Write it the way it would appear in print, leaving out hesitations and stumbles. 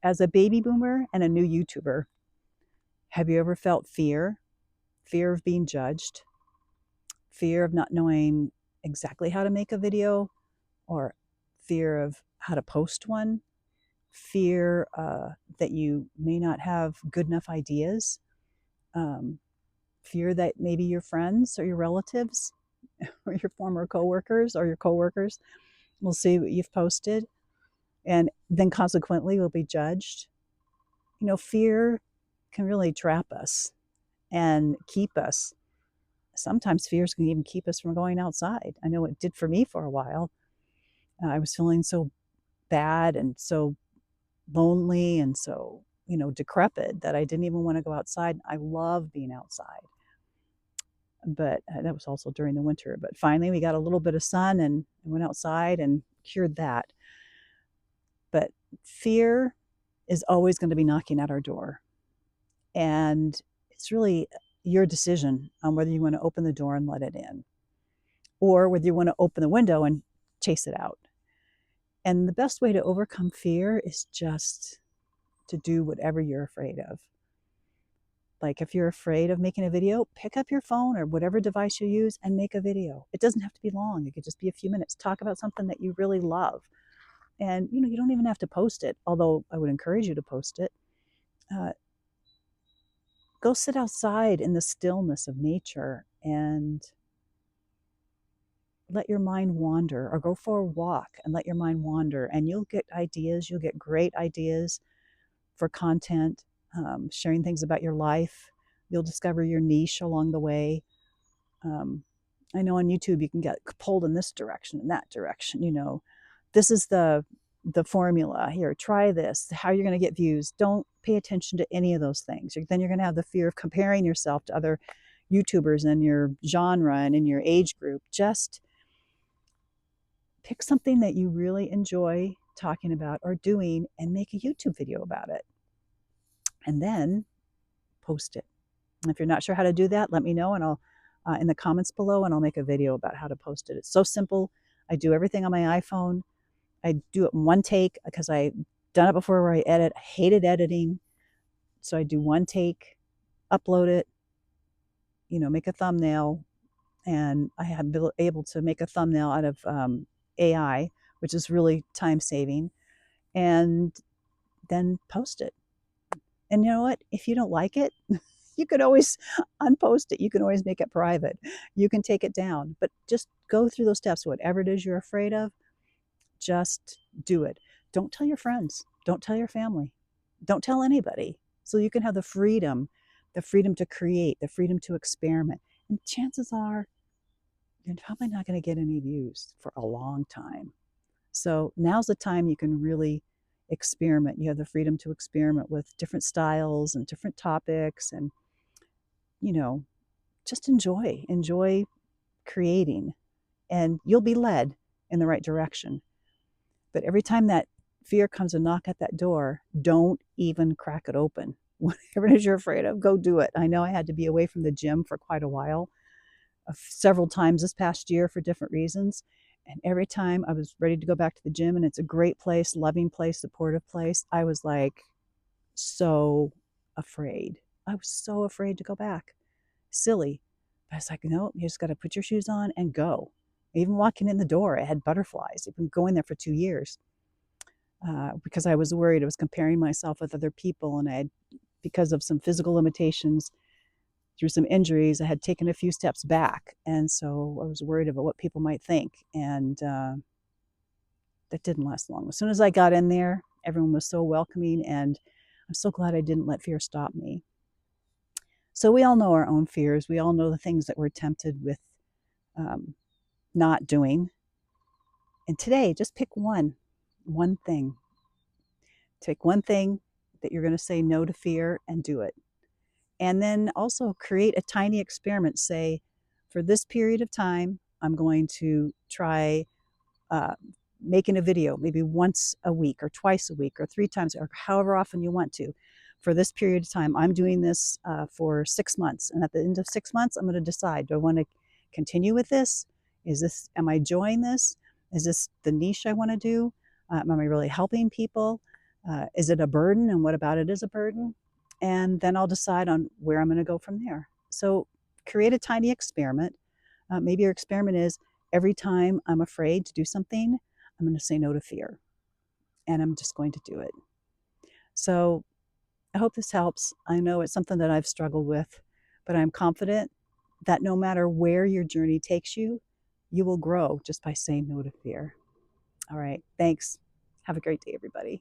As a baby boomer and a new YouTuber, have you ever felt fear? Fear of being judged, fear of not knowing exactly how to make a video, or fear of how to post one, fear that you may not have good enough ideas, um, fear that maybe your friends or your relatives or your former coworkers or your coworkers will see what you've posted and then consequently will be judged. Fear can really trap us and keep us. Sometimes fears can even keep us from going outside. I know it did for me for a while. I was feeling so bad and so lonely and so, decrepit that I didn't even want to go outside. I love being outside. But that was also during the winter. But finally, we got a little bit of sun and went outside and cured that. But fear is always going to be knocking at our door. And it's really your decision on whether you want to open the door and let it in, or whether you want to open the window and chase it out. And the best way to overcome fear is just to do whatever you're afraid of. Like if you're afraid of making a video, pick up your phone or whatever device you use and make a video. It doesn't have to be long. It could just be a few minutes. Talk about something that you really love. And you don't even have to post it, although I would encourage you to post it. Uh, Go sit outside in the stillness of nature and let your mind wander, or go for a walk and let your mind wander, and you'll get ideas. You'll get great ideas for content, sharing things about your life. You'll discover your niche along the way. um, I know on YouTube you can get pulled in this direction and that direction. This is the formula. Here, try this. How you're going to get views. Don't pay attention to any of those things. Then you're going to have the fear of comparing yourself to other YouTubers in your genre and in your age group. Just pick something that you really enjoy talking about or doing and make a YouTube video about it. And then post it. And if you're not sure how to do that, let me know and I'll in the comments below, and I'll make a video about how to post it. It's so simple. I do everything on my iPhone. I do it in one take because I've done it before where I edit. I hated editing. So I do one take, upload it, make a thumbnail. And I have been able to make a thumbnail out of AI, which is really time saving, and then post it. And you know what? If you don't like it, you could always unpost it. You can always make it private. You can take it down. But just go through those steps. Whatever it is you're afraid of, just do it. Don't tell your friends. Don't tell your family. Don't tell anybody. So you can have the freedom to create, the freedom to experiment. And chances are you're probably not going to get any views for a long time. So now's the time you can really experiment. You have the freedom to experiment with different styles and different topics, and just enjoy creating, and you'll be led in the right direction. But every time that fear comes and knock at that door, don't even crack it open. Whatever it is you're afraid of, go do it. I know I had to be away from the gym for quite a while, several times this past year for different reasons. And every time I was ready to go back to the gym, and it's a great place, loving place, supportive place, I was like so afraid. I was so afraid to go back. Silly. But I was like, no, you just got to put your shoes on and go. Even walking in the door, I had butterflies. I've been going there for 2 years because I was worried. I was comparing myself with other people, and because of some physical limitations, through some injuries, I had taken a few steps back. And so I was worried about what people might think. And that didn't last long. As soon as I got in there, everyone was so welcoming, and I'm so glad I didn't let fear stop me. So we all know our own fears. We all know the things that we're tempted with not doing. And today, just pick one thing. Take one thing that you're going to say no to fear and do it. And then also create a tiny experiment. Say, for this period of time, I'm going to try making a video maybe once a week or twice a week or 3 times or however often you want to. For this period of time, I'm doing this for 6 months. And at the end of 6 months, I'm going to decide, do I want to continue with this? Am I enjoying this? Is this the niche I want to do? Am I really helping people? Is it a burden, and what about it is a burden? And then I'll decide on where I'm going to go from there. So create a tiny experiment. Maybe your experiment is every time I'm afraid to do something, I'm going to say no to fear, and I'm just going to do it. So I hope this helps. I know it's something that I've struggled with, but I'm confident that no matter where your journey takes you, you will grow just by saying no to fear. All right. Thanks. Have a great day, everybody.